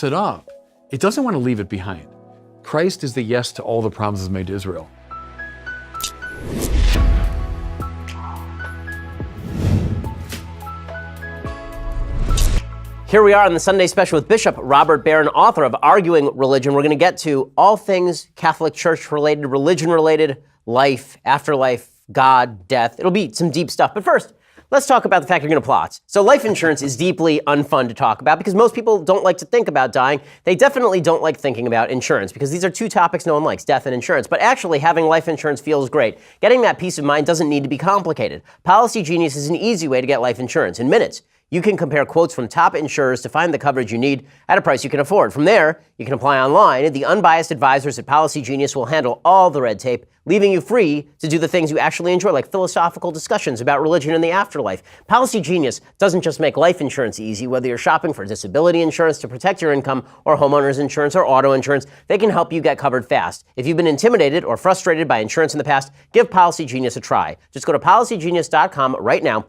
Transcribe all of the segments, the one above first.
it up, it doesn't want to leave it behind. Christ is the yes to all the promises made to Israel. Here we are on the Sunday Special with Bishop Robert Barron, author of Arguing Religion. We're going to get to all things Catholic Church-related, religion-related, life, afterlife, God, death. It'll be some deep stuff. But first, let's talk about the fact you're going to plot. So life insurance is deeply unfun to talk about because most people don't like to think about dying. They definitely don't like thinking about insurance because these are two topics no one likes, death and insurance. But actually, having life insurance feels great. Getting that peace of mind doesn't need to be complicated. Policy Genius is an easy way to get life insurance. In minutes, you can compare quotes from top insurers to find the coverage you need at a price you can afford. From there, you can apply online, and the unbiased advisors at Policy Genius will handle all the red tape, leaving you free to do the things you actually enjoy, like philosophical discussions about religion and the afterlife. Policy Genius doesn't just make life insurance easy, whether you're shopping for disability insurance to protect your income, or homeowners insurance or auto insurance, they can help you get covered fast. If you've been intimidated or frustrated by insurance in the past, give Policy Genius a try. Just go to policygenius.com right now.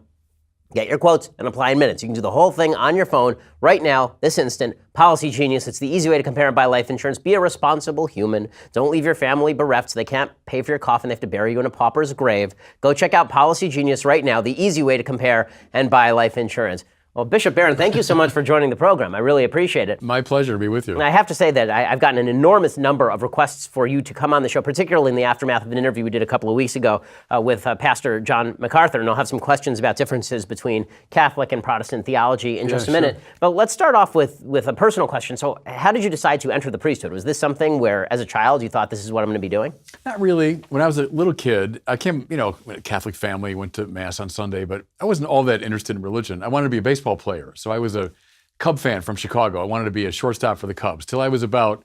Get your quotes and apply in minutes. You can do the whole thing on your phone right now, this instant. Policy Genius. It's the easy way to compare and buy life insurance. Be a responsible human. Don't leave your family bereft so they can't pay for your coffin. They have to bury you in a pauper's grave. Go check out Policy Genius right now, the easy way to compare and buy life insurance. Well, Bishop Barron, thank you so much for joining the program. I really appreciate it. My pleasure to be with you. And I have to say that I've gotten an enormous number of requests for you to come on the show, particularly in the aftermath of an interview we did a couple of weeks ago with Pastor John MacArthur. And I'll have some questions about differences between Catholic and Protestant theology in just a minute. Sure. But let's start off with a personal question. So how did you decide to enter the priesthood? Was this something where, as a child, you thought this is what I'm going to be doing? Not really. When I was a little kid, I came, a Catholic family, went to Mass on Sunday, but I wasn't all that interested in religion. I wanted to be a baseball player. So I was a Cub fan from Chicago. I wanted to be a shortstop for the Cubs till I was about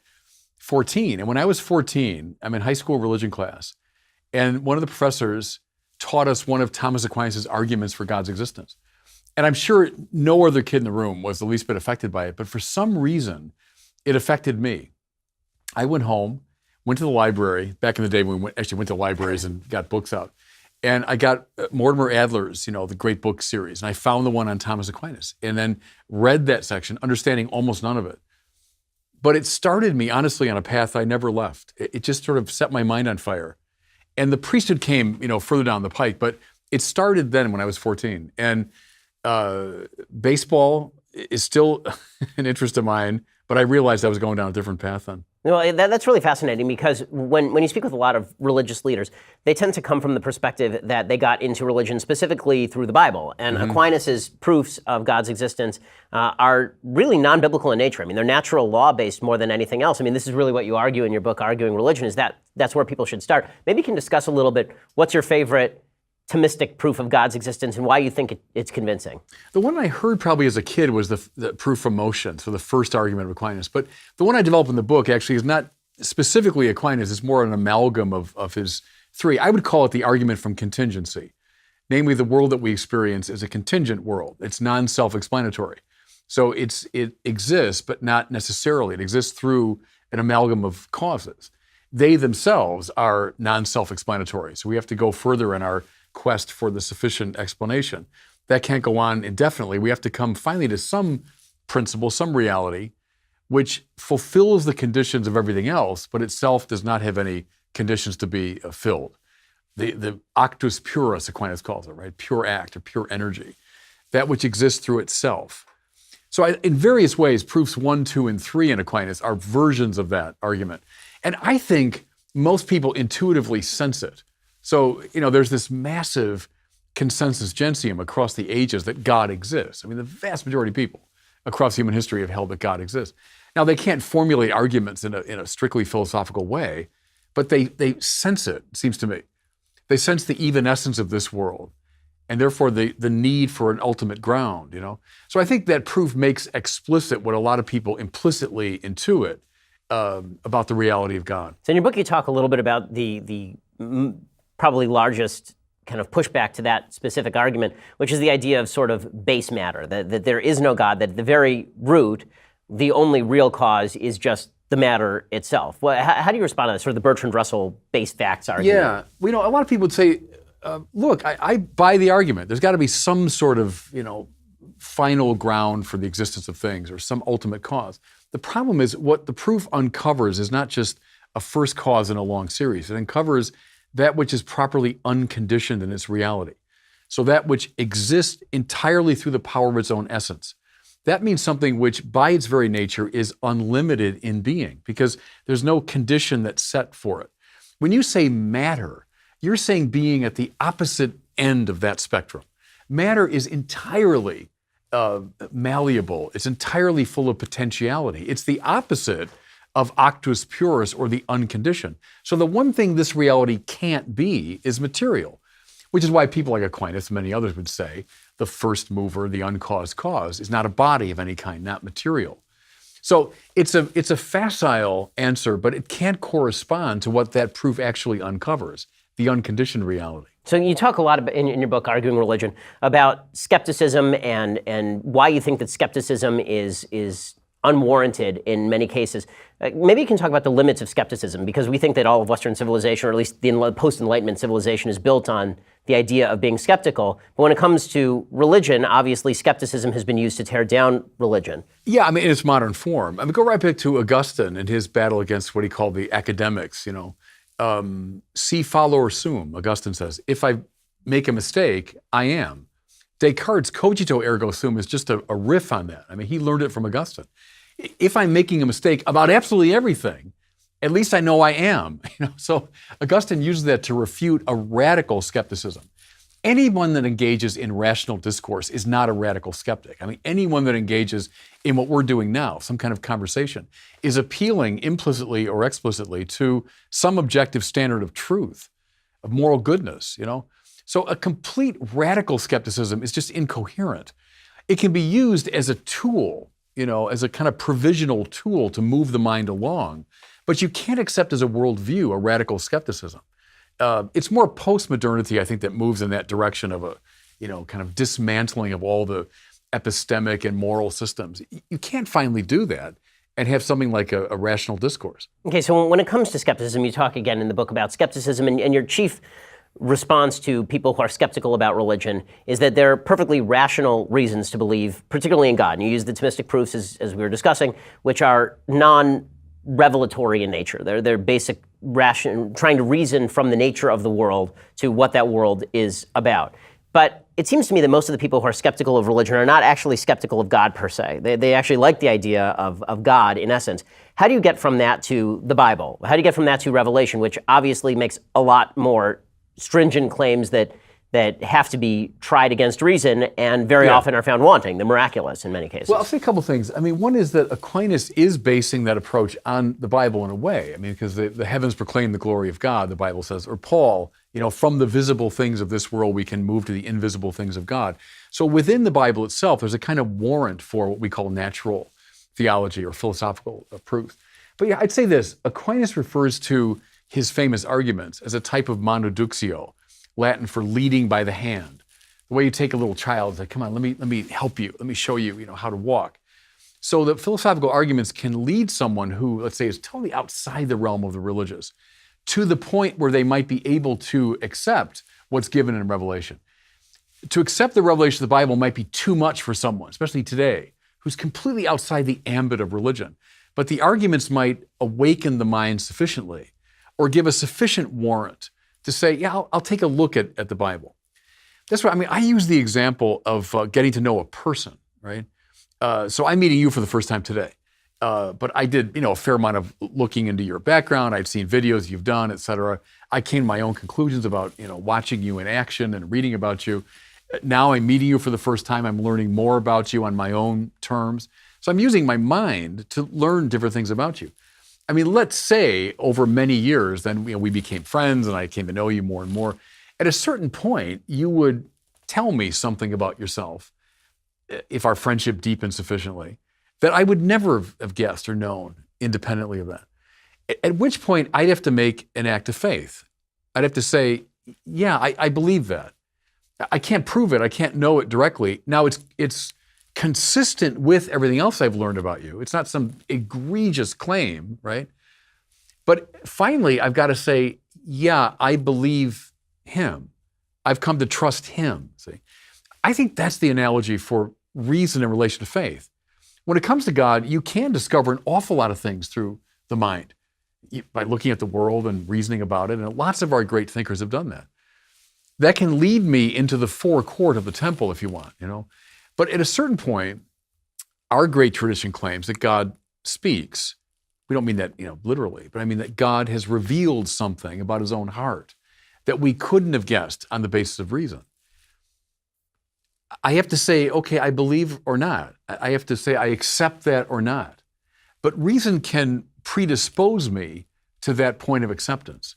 14. And when I was 14, I'm in high school religion class, and one of the professors taught us one of Thomas Aquinas' arguments for God's existence. And I'm sure no other kid in the room was the least bit affected by it, but for some reason, it affected me. I went home, went to the library. Back in the day, when we went to libraries and got books out. And I got Mortimer Adler's, the great book series, and I found the one on Thomas Aquinas, and then read that section, understanding almost none of it. But it started me, honestly, on a path I never left. It just sort of set my mind on fire. And the priesthood came, further down the pike, but it started then when I was 14. And baseball is still an interest of mine, but I realized I was going down a different path then. Well, that's really fascinating because when you speak with a lot of religious leaders, they tend to come from the perspective that they got into religion specifically through the Bible. And Aquinas' proofs of God's existence are really non-biblical in nature. I mean, they're natural law-based more than anything else. I mean, this is really what you argue in your book, Arguing Religion, is that's where people should start. Maybe you can discuss a little bit what's your favorite Thomistic proof of God's existence and why you think it's convincing. The one I heard probably as a kid was the proof from motion, so the first argument of Aquinas. But the one I developed in the book actually is not specifically Aquinas, it's more an amalgam of his three. I would call it the argument from contingency. Namely, the world that we experience is a contingent world. It's non-self-explanatory. So it exists, but not necessarily. It exists through an amalgam of causes. They themselves are non-self-explanatory. So we have to go further in our quest for the sufficient explanation. That can't go on indefinitely. We have to come finally to some principle, some reality, which fulfills the conditions of everything else, but itself does not have any conditions to be filled. The actus purus, Aquinas calls it, right? Pure act or pure energy, that which exists through itself. So in various ways, proofs 1, 2, and 3 in Aquinas are versions of that argument. And I think most people intuitively sense it. So, there's this massive consensus gentium across the ages that God exists. I mean, the vast majority of people across human history have held that God exists. Now, they can't formulate arguments in a strictly philosophical way, but they sense it seems to me. They sense the evanescence of this world, and therefore the need for an ultimate ground, So I think that proof makes explicit what a lot of people implicitly intuit about the reality of God. So in your book, you talk a little bit about the probably largest kind of pushback to that specific argument, which is the idea of sort of base matter, that there is no God, that at the very root, the only real cause is just the matter itself. Well, how do you respond to that, sort of the Bertrand Russell base facts argument? Yeah, a lot of people would say, look, I buy the argument. There's got to be some sort of, final ground for the existence of things or some ultimate cause. The problem is what the proof uncovers is not just a first cause in a long series. It uncovers that which is properly unconditioned in its reality. So that which exists entirely through the power of its own essence. That means something which by its very nature is unlimited in being because there's no condition that's set for it. When you say matter, you're saying being at the opposite end of that spectrum. Matter is entirely malleable. It's entirely full of potentiality. It's the opposite of actus purus or the unconditioned. So the one thing this reality can't be is material, which is why people like Aquinas and many others would say the first mover, the uncaused cause, is not a body of any kind, not material. So it's a facile answer, but it can't correspond to what that proof actually uncovers, the unconditioned reality. So you talk a lot about, in your book, Arguing Religion, about skepticism and why you think that skepticism is unwarranted in many cases. Maybe you can talk about the limits of skepticism, because we think that all of Western civilization, or at least the post-Enlightenment civilization, is built on the idea of being skeptical. But when it comes to religion, obviously skepticism has been used to tear down religion. Yeah, I mean, in its modern form. I mean, go right back to Augustine and his battle against what he called the academics, si fallor sum, Augustine says. If I make a mistake, I am. Descartes' cogito ergo sum is just a riff on that. I mean, he learned it from Augustine. If I'm making a mistake about absolutely everything, at least I know I am. So Augustine uses that to refute a radical skepticism. Anyone that engages in rational discourse is not a radical skeptic. I mean, anyone that engages in what we're doing now, some kind of conversation, is appealing implicitly or explicitly to some objective standard of truth, of moral goodness, So a complete radical skepticism is just incoherent. It can be used as a tool, as a kind of provisional tool to move the mind along, but you can't accept as a worldview a radical skepticism. It's more post-modernity, I think, that moves in that direction of a, kind of dismantling of all the epistemic and moral systems. You can't finally do that and have something like a rational discourse. Okay, so when it comes to skepticism, you talk again in the book about skepticism, and your chief response to people who are skeptical about religion is that there are perfectly rational reasons to believe, particularly in God. And you use the Thomistic proofs, as we were discussing, which are non-revelatory in nature. They're basic trying to reason from the nature of the world to what that world is about. But it seems to me that most of the people who are skeptical of religion are not actually skeptical of God per se. They actually like the idea of God in essence. How do you get from that to the Bible? How do you get from that to Revelation, which obviously makes a lot more stringent claims that have to be tried against reason and very often are found wanting, the miraculous in many cases? Well, I'll say a couple things. I mean, one is that Aquinas is basing that approach on the Bible in a way. I mean, because the heavens proclaim the glory of God, the Bible says, or Paul, from the visible things of this world, we can move to the invisible things of God. So within the Bible itself, there's a kind of warrant for what we call natural theology or philosophical proof. But yeah, I'd say this, Aquinas refers to his famous arguments as a type of monoduxio, Latin for leading by the hand. The way you take a little child, it's like, come on, let me help you. Let me show you, how to walk. So the philosophical arguments can lead someone who, let's say, is totally outside the realm of the religious to the point where they might be able to accept what's given in Revelation. To accept the revelation of the Bible might be too much for someone, especially today, who's completely outside the ambit of religion. But the arguments might awaken the mind sufficiently or give a sufficient warrant to say, yeah, I'll take a look at the Bible. That's what, I use the example of getting to know a person, right? So I'm meeting you for the first time today. But I did, a fair amount of looking into your background. I'd seen videos you've done, et cetera. I came to my own conclusions about, watching you in action and reading about you. Now I'm meeting you for the first time. I'm learning more about you on my own terms. So I'm using my mind to learn different things about you. Let's say over many years, then we became friends and I came to know you more and more. At a certain point, you would tell me something about yourself, if our friendship deepened sufficiently, that I would never have guessed or known independently of that. At which point, I'd have to make an act of faith. I'd have to say, yeah, I believe that. I can't prove it. I can't know it directly. Now, it's consistent with everything else I've learned about you. It's not some egregious claim, right? But finally, I've got to say, yeah, I believe him. I've come to trust him, see? I think that's the analogy for reason in relation to faith. when it comes to God, you can discover an awful lot of things through the mind by looking at the world and reasoning about it. And lots of our great thinkers have done that. That can lead me into the forecourt of the temple, if you want, But at a certain point, our great tradition claims that God speaks. We don't mean that, literally, but I mean that God has revealed something about his own heart that we couldn't have guessed on the basis of reason. I have to say, okay, I believe or not. I have to say I accept that or not. But reason can predispose me to that point of acceptance.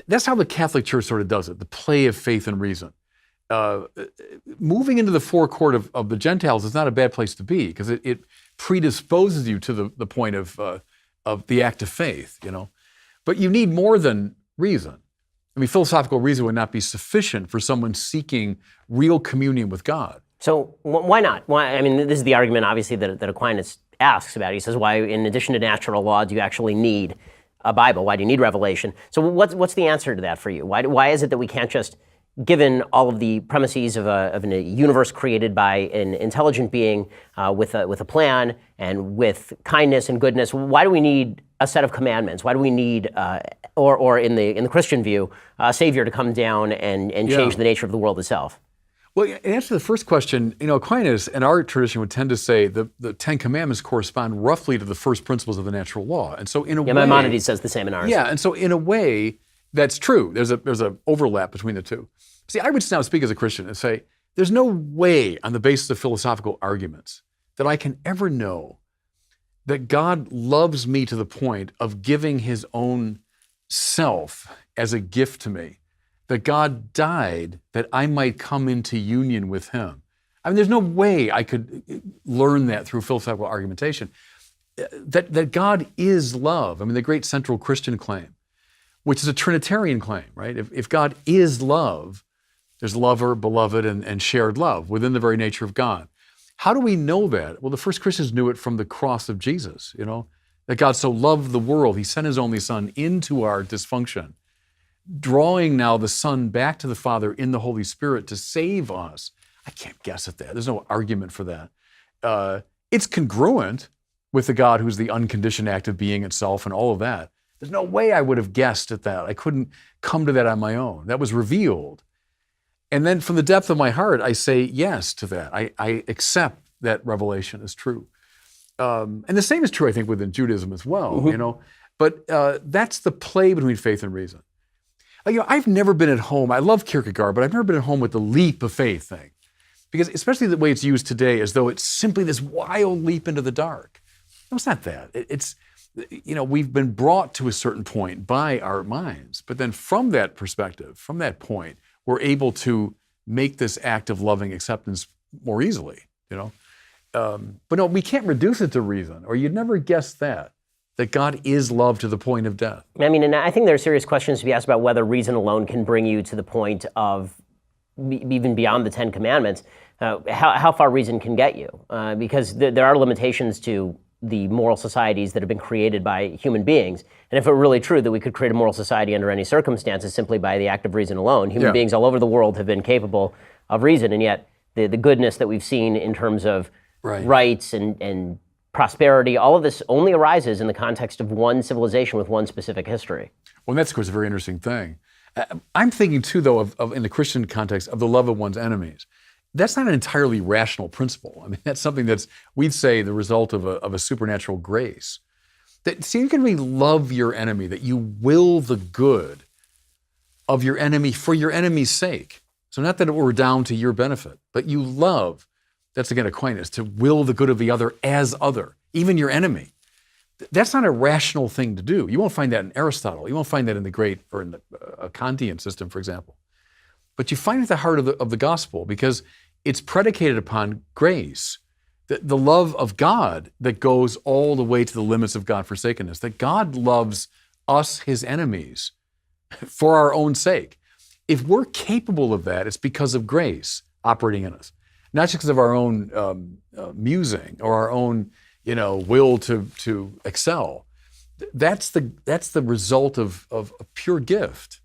That's how the Catholic Church sort of does it, the play of faith and reason. Moving into the forecourt of the Gentiles is not a bad place to be because it predisposes you to the point of the act of faith, But you need more than reason. I mean, philosophical reason would not be sufficient for someone seeking real communion with God. So why not? Why? I mean, this is the argument, obviously, that Aquinas asks about. He says, why, in addition to natural law, do you actually need a Bible? Why do you need revelation? So what's the answer to that for you? Why is it that we can't just, given all of the premises of a universe created by an intelligent being with a plan and with kindness and goodness, why do we need a set of commandments? Why do we need, or in the Christian view, a Savior to come down and change the nature of the world itself? Well, in answer to the first question, Aquinas and our tradition would tend to say the Ten Commandments correspond roughly to the first principles of the natural law. And so in a way... Maimonides says the same in ours. Yeah, and so in a way, that's true. There's a overlap between the two. See, I would now speak as a Christian and say, there's no way on the basis of philosophical arguments that I can ever know that God loves me to the point of giving his own self as a gift to me, that God died that I might come into union with him. I mean, there's no way I could learn that through philosophical argumentation. That God is love. I mean, the great central Christian claim, which is a Trinitarian claim, right? If God is love, there's lover, beloved, and shared love within the very nature of God. How do we know that? Well, the first Christians knew it from the cross of Jesus, that God so loved the world, he sent his only son into our dysfunction, drawing now the Son back to the Father in the Holy Spirit to save us. I can't guess at that. There's no argument for that. It's congruent with the God who's the unconditioned act of being itself and all of that. There's no way I would have guessed at that. I couldn't come to that on my own. That was revealed. And then from the depth of my heart, I say yes to that. I accept that revelation as true. And the same is true, I think, within Judaism as well, But that's the play between faith and reason. I've never been at home. I love Kierkegaard, but I've never been at home with the leap of faith thing. Because especially the way it's used today, as though it's simply this wild leap into the dark. No, it's not that. It's, we've been brought to a certain point by our minds. But then from that perspective, from that point, we're able to make this act of loving acceptance more easily, But no, we can't reduce it to reason, or you'd never guess that God is love to the point of death. I mean, and I think there are serious questions to be asked about whether reason alone can bring you to the point of even beyond the Ten Commandments, how far reason can get you. Because there are limitations to the moral societies that have been created by human beings. And if it were really true that we could create a moral society under any circumstances simply by the act of reason alone, human beings all over the world have been capable of reason, and yet the goodness that we've seen in terms of rights and prosperity, all of this only arises in the context of one civilization with one specific history. Well, that's, of course, a very interesting thing. I'm thinking, too, though, of in the Christian context, of the love of one's enemies. That's not an entirely rational principle. I mean, that's something that's, we'd say, the result of a supernatural grace. See, you can really love your enemy, that you will the good of your enemy for your enemy's sake. So not that it were down to your benefit, but you love, that's again Aquinas, to will the good of the other as other, even your enemy. That's not a rational thing to do. You won't find that in Aristotle. You won't find that in the great, or in the Kantian system, for example. But you find it at the heart of the gospel because it's predicated upon grace, the love of God that goes all the way to the limits of God-forsakenness, that God loves us, his enemies, for our own sake. If we're capable of that, it's because of grace operating in us, not just because of our own musing or our own will to excel. That's the result of a pure gift,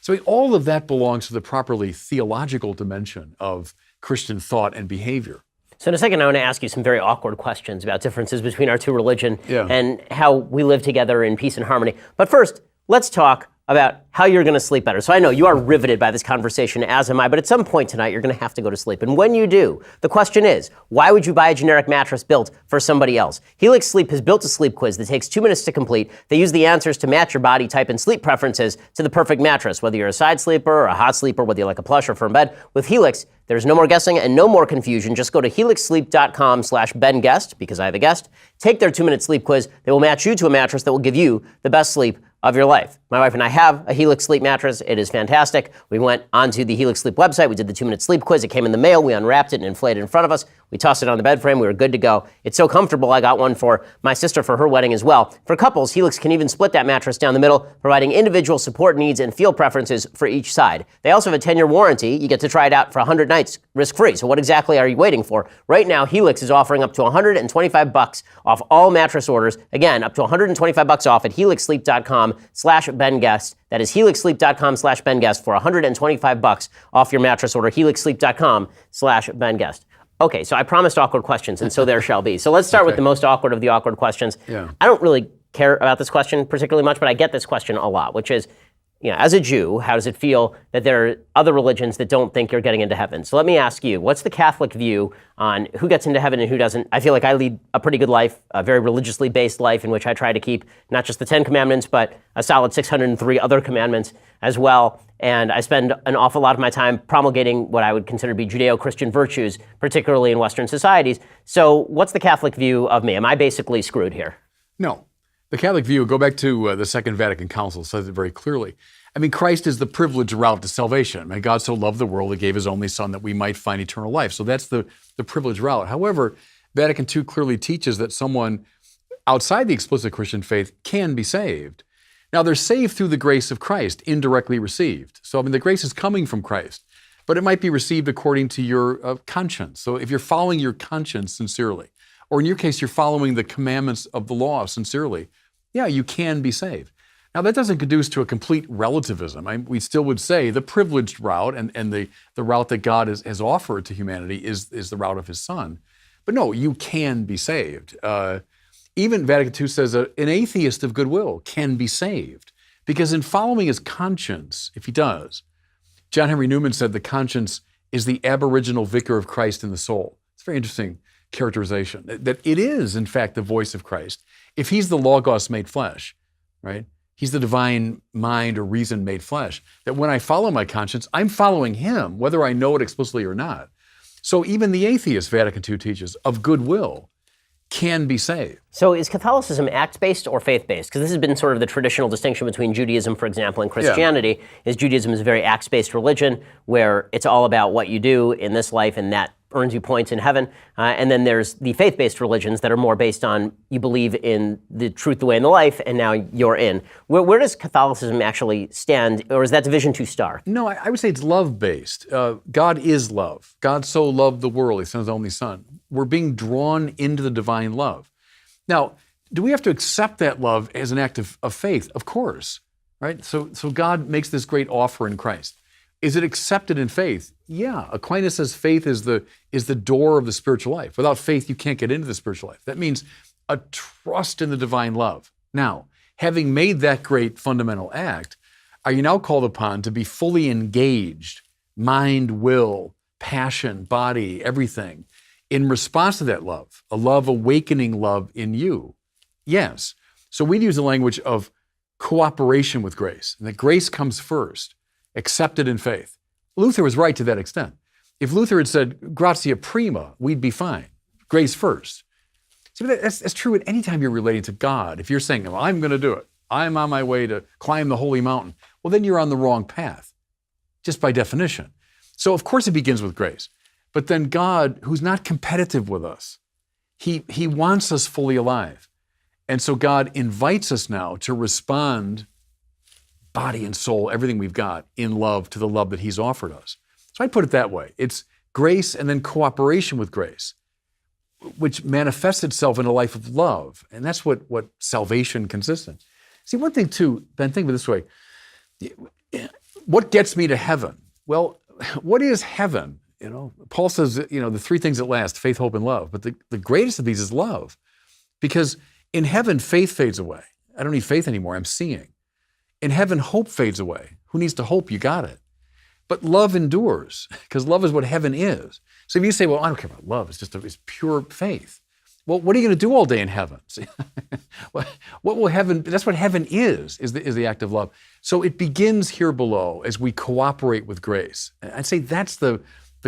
So all of that belongs to the properly theological dimension of Christian thought and behavior. So in a second, I want to ask you some very awkward questions about differences between our two religions Yeah. and how we live together in peace and harmony. But first, let's talk about how you're going to sleep better. So I know you are riveted by this conversation, as am I, but at some point tonight, you're going to have to go to sleep. And when you do, the question is, why would you buy a generic mattress built for somebody else? Helix Sleep has built a sleep quiz that takes 2 minutes to complete. They use the answers to match your body type and sleep preferences to the perfect mattress, whether you're a side sleeper or a hot sleeper, whether you like a plush or firm bed. With Helix, there's no more guessing and no more confusion. Just go to helixsleep.com/BenGuest, because I have a guest. Take their 2-minute sleep quiz. They will match you to a mattress that will give you the best sleep of your life. My wife and I have a Helix Sleep mattress. It is fantastic. We went onto the Helix Sleep website. We did the 2-minute sleep quiz. It came in the mail. We unwrapped it and inflated it in front of us. We tossed it on the bed frame. We were good to go. It's so comfortable. I got one for my sister for her wedding as well. For couples, Helix can even split that mattress down the middle, providing individual support needs and feel preferences for each side. They also have a 10-year warranty. You get to try it out for 100 nights risk-free. So what exactly are you waiting for? Right now, Helix is offering up to $125 off all mattress orders. Again, up to $125 off at helixsleep.com/BenGuest. That is helixsleep.com/BenGuest for $125 off your mattress order. helixsleep.com/BenGuest. Okay, so I promised awkward questions, and so there shall be. So let's start with the most awkward of the awkward questions. Yeah. I don't really care about this question particularly much, but I get this question a lot, which is, as a Jew, how does it feel that there are other religions that don't think you're getting into heaven? So let me ask you, what's the Catholic view on who gets into heaven and who doesn't? I feel like I lead a pretty good life, a very religiously based life in which I try to keep not just the 10 commandments, but a solid 603 other commandments as well. And I spend an awful lot of my time promulgating what I would consider to be Judeo-Christian virtues, particularly in Western societies. So what's the Catholic view of me? Am I basically screwed here? No. The Catholic view, go back to the Second Vatican Council, says it very clearly. I mean, Christ is the privileged route to salvation. I mean, God so loved the world, he gave his only son that we might find eternal life. So that's the privileged route. However, Vatican II clearly teaches that someone outside the explicit Christian faith can be saved. Now, they're saved through the grace of Christ, indirectly received. So, I mean, the grace is coming from Christ, but it might be received according to your conscience. So if you're following your conscience sincerely, or in your case, you're following the commandments of the law sincerely, yeah, you can be saved. Now, that doesn't conduce to a complete relativism. We still would say the privileged route and the route that God has offered to humanity is the route of his son. But no, you can be saved. Even Vatican II says an atheist of goodwill can be saved, because in following his conscience, if he does, John Henry Newman said the conscience is the aboriginal vicar of Christ in the soul. It's a very interesting characterization, that it is, in fact, the voice of Christ. If he's the Logos made flesh, right? He's the divine mind or reason made flesh. That when I follow my conscience, I'm following him, whether I know it explicitly or not. So even the atheist, Vatican II teaches, of goodwill, can be saved. So is Catholicism acts-based or faith-based? Because this has been sort of the traditional distinction between Judaism, for example, and Christianity. Is Judaism is a very acts-based religion where it's all about what you do in this life and that earns you points in heaven. And then there's the faith-based religions that are more based on you believe in the truth, the way, and the life, and now you're in. Where does Catholicism actually stand, or is that division too stark? No, I would say it's love-based. God is love. God so loved the world, he sent his only son. We're being drawn into the divine love. Now, do we have to accept that love as an act of faith? Of course, right? So God makes this great offer in Christ. Is it accepted in faith? Yeah. Aquinas says faith is the door of the spiritual life. Without faith, you can't get into the spiritual life. That means a trust in the divine love. Now, having made that great fundamental act, are you now called upon to be fully engaged, mind, will, passion, body, everything, in response to that love, a love awakening love in you? Yes. So we'd use the language of cooperation with grace, and that grace comes first, accepted in faith. Luther was right to that extent. If Luther had said, gratia prima, we'd be fine. Grace first. See, that's true at any time you're relating to God. If you're saying, well, I'm going to do it, I'm on my way to climb the holy mountain, well, then you're on the wrong path, just by definition. So, of course, it begins with grace. But then God, who's not competitive with us, he wants us fully alive. And so God invites us now to respond body and soul, everything we've got, in love to the love that he's offered us. So I put it that way. It's grace and then cooperation with grace, which manifests itself in a life of love. And that's what salvation consists in. See, one thing too, Ben, think of it this way. What gets me to heaven? Well, what is heaven? Paul says, the three things that last, faith, hope, and love. But the greatest of these is love. Because in heaven, faith fades away. I don't need faith anymore. I'm seeing. In heaven, hope fades away. Who needs to hope? You got it. But love endures, because love is what heaven is. So if you say, well, I don't care about love, it's pure faith. Well, what are you going to do all day in heaven? See, what will heaven, that's what heaven is the act of love. So it begins here below as we cooperate with grace. I'd say that's the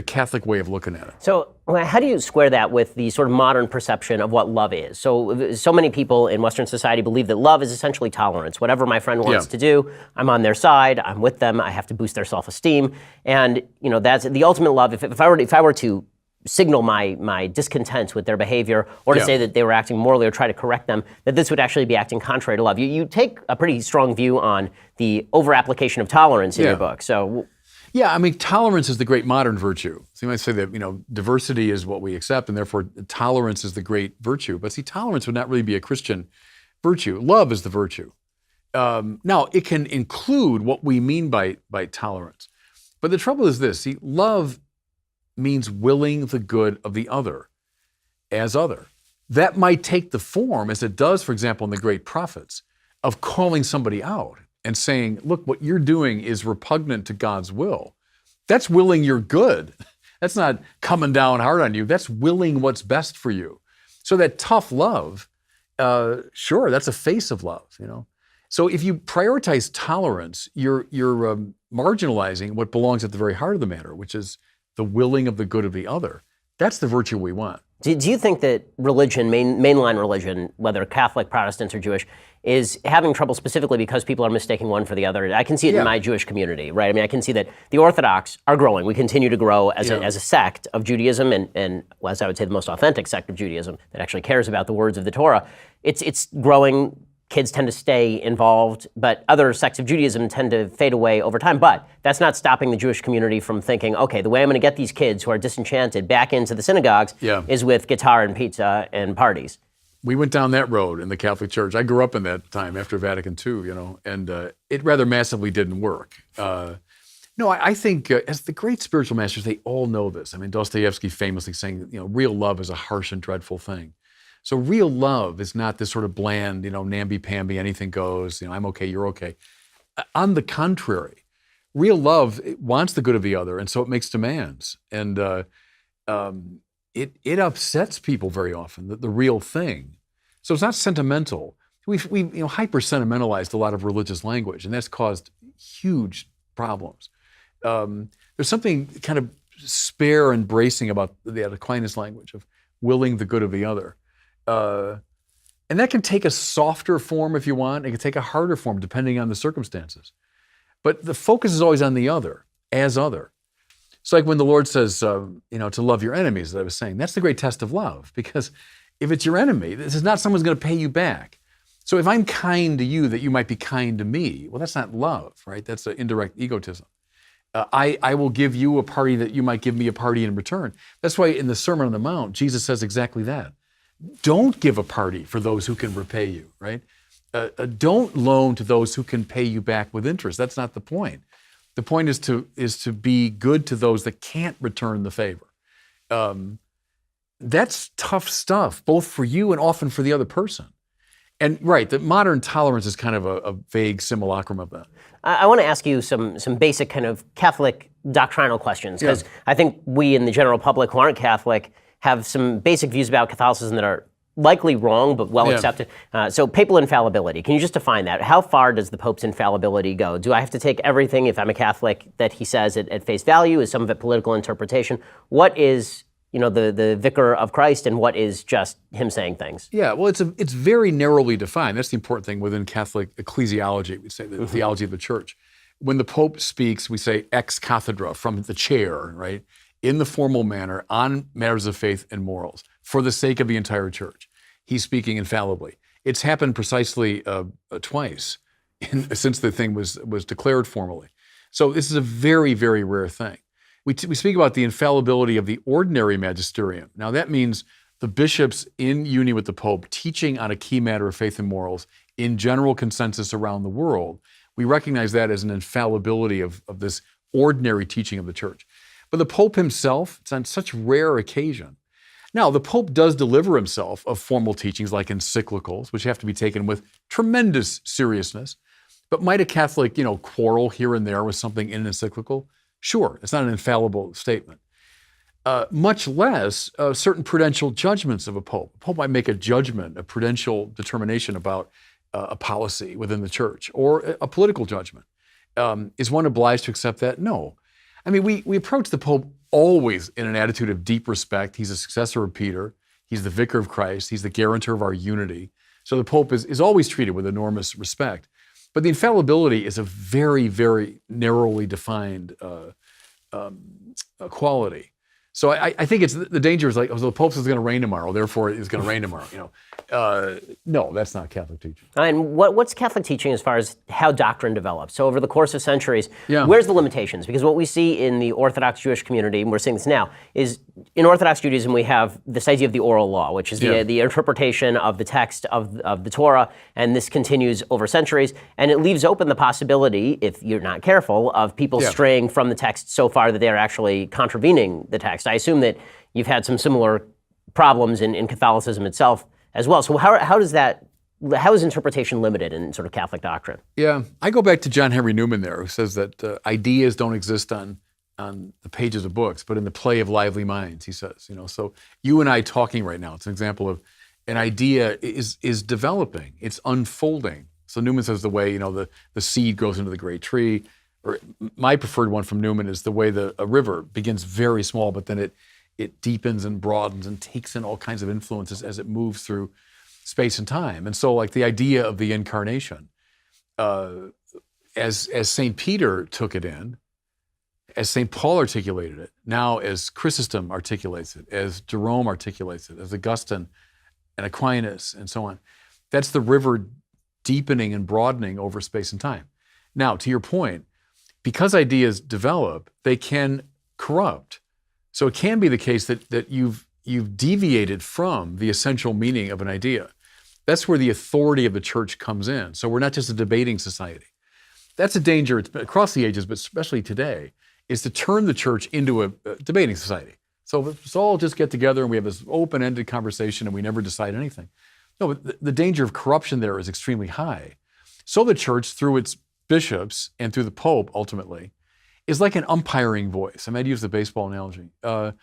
Catholic way of looking at it. So how do you square that with the sort of modern perception of what love is? So many people in Western society believe that love is essentially tolerance. Whatever my friend wants to do, I'm on their side, I'm with them, I have to boost their self-esteem. And that's the ultimate love. If I were to signal my discontent with their behavior, or to say that they were acting morally or try to correct them, that this would actually be acting contrary to love. You take a pretty strong view on the over-application of tolerance in your book. So. Yeah, I mean, tolerance is the great modern virtue. So you might say that, diversity is what we accept, and therefore tolerance is the great virtue. But see, tolerance would not really be a Christian virtue. Love is the virtue. Now, it can include what we mean by tolerance. But the trouble is this, see, love means willing the good of the other as other. That might take the form, as it does, for example, in the great prophets, of calling somebody out and saying, look, what you're doing is repugnant to God's will. That's willing your good. That's not coming down hard on you. That's willing what's best for you. So that tough love, sure, that's a face of love, So if you prioritize tolerance, you're marginalizing what belongs at the very heart of the matter, which is the willing of the good of the other. That's the virtue we want. Do you think that religion, mainline religion, whether Catholic, Protestants, or Jewish, is having trouble specifically because people are mistaking one for the other? I can see it in my Jewish community, right? I mean, I can see that the Orthodox are growing. We continue to grow as a sect of Judaism, and as I would say, the most authentic sect of Judaism that actually cares about the words of the Torah. It's growing. Kids tend to stay involved, but other sects of Judaism tend to fade away over time. But that's not stopping the Jewish community from thinking, okay, the way I'm going to get these kids who are disenchanted back into the synagogues is with guitar and pizza and parties. We went down that road in the Catholic Church. I grew up in that time after Vatican II, and it rather massively didn't work. No, I think as the great spiritual masters, they all know this. I mean, Dostoevsky famously saying, real love is a harsh and dreadful thing. So real love is not this sort of bland, namby-pamby, anything goes, I'm okay, you're okay. On the contrary, real love wants the good of the other, and so it makes demands. And it upsets people very often, the real thing. So it's not sentimental. We hyper-sentimentalized a lot of religious language, and that's caused huge problems. There's something kind of spare and bracing about the Aquinas language of willing the good of the other. And that can take a softer form if you want. It can take a harder form depending on the circumstances. But the focus is always on the other, as other. It's like when the Lord says, to love your enemies, as I was saying. That's the great test of love, because if it's your enemy, this is not someone's going to pay you back. So if I'm kind to you, that you might be kind to me, well, that's not love, right? That's an indirect egotism. I will give you a party that you might give me a party in return. That's why in the Sermon on the Mount, Jesus says exactly that. Don't give a party for those who can repay you, right? Don't loan to those who can pay you back with interest. That's not the point. The point is to be good to those that can't return the favor. That's tough stuff, both for you and often for the other person. And right, the modern tolerance is kind of a vague simulacrum of that. I want to ask you some basic kind of Catholic doctrinal questions, because I think we in the general public who aren't Catholic have some basic views about Catholicism that are likely wrong, but well accepted. So papal infallibility, can you just define that? How far does the Pope's infallibility go? Do I have to take everything, if I'm a Catholic, that he says at face value? Is some of it political interpretation? What is the vicar of Christ, and what is just him saying things? Yeah, well, it's very narrowly defined. That's the important thing within Catholic ecclesiology, we say, the theology of the church. When the Pope speaks, we say ex cathedra, from the chair, right? In the formal manner, on matters of faith and morals, for the sake of the entire church. He's speaking infallibly. It's happened precisely twice since the thing was declared formally. So this is a very, very rare thing. We speak about the infallibility of the ordinary magisterium. Now that means the bishops in union with the Pope teaching on a key matter of faith and morals in general consensus around the world. We recognize that as an infallibility of this ordinary teaching of the church. But the Pope himself, it's on such rare occasion. Now, the Pope does deliver himself of formal teachings like encyclicals, which have to be taken with tremendous seriousness. But might a Catholic, quarrel here and there with something in an encyclical? Sure, it's not an infallible statement. Much less certain prudential judgments of a Pope. A Pope might make a judgment, a prudential determination about a policy within the church, or a political judgment. Is one obliged to accept that? No. I mean, we approach the Pope always in an attitude of deep respect. He's a successor of Peter. He's the vicar of Christ. He's the guarantor of our unity. So the Pope is always treated with enormous respect. But the infallibility is a very, very narrowly defined quality. So I think it's the danger is like, the Pope is going to rain tomorrow, therefore it's going to rain tomorrow. No, that's not Catholic teaching. And what's Catholic teaching as far as how doctrine develops? So over the course of centuries, where's the limitations? Because what we see in the Orthodox Jewish community, and we're seeing this now, is in Orthodox Judaism we have this idea of the oral law, which is the interpretation of the text of the Torah, and this continues over centuries, and it leaves open the possibility, if you're not careful, of people straying from the text so far that they're actually contravening the text. I assume that you've had some similar problems in Catholicism itself as well. So how is interpretation limited in sort of Catholic doctrine? Yeah, I go back to John Henry Newman there, who says that ideas don't exist on the pages of books, but in the play of lively minds, he says. So you and I talking right now, it's an example of an idea is developing, it's unfolding. So Newman says the way, the seed grows into the great tree, or my preferred one from Newman is the way a river begins very small, but then it deepens and broadens and takes in all kinds of influences as it moves through space and time. And so like the idea of the incarnation, as St. Peter took it in, as St. Paul articulated it, now as Chrysostom articulates it, as Jerome articulates it, as Augustine and Aquinas and so on, that's the river deepening and broadening over space and time. Now, to your point, because ideas develop, they can corrupt. So it can be the case that you've deviated from the essential meaning of an idea. That's where the authority of the church comes in. So we're not just a debating society. That's a danger across the ages, but especially today, is to turn the church into a debating society. So let's all just get together and we have this open-ended conversation and we never decide anything. No, but the danger of corruption there is extremely high. So the church, through its bishops and through the Pope, ultimately, is like an umpiring voice. I might use the baseball analogy. The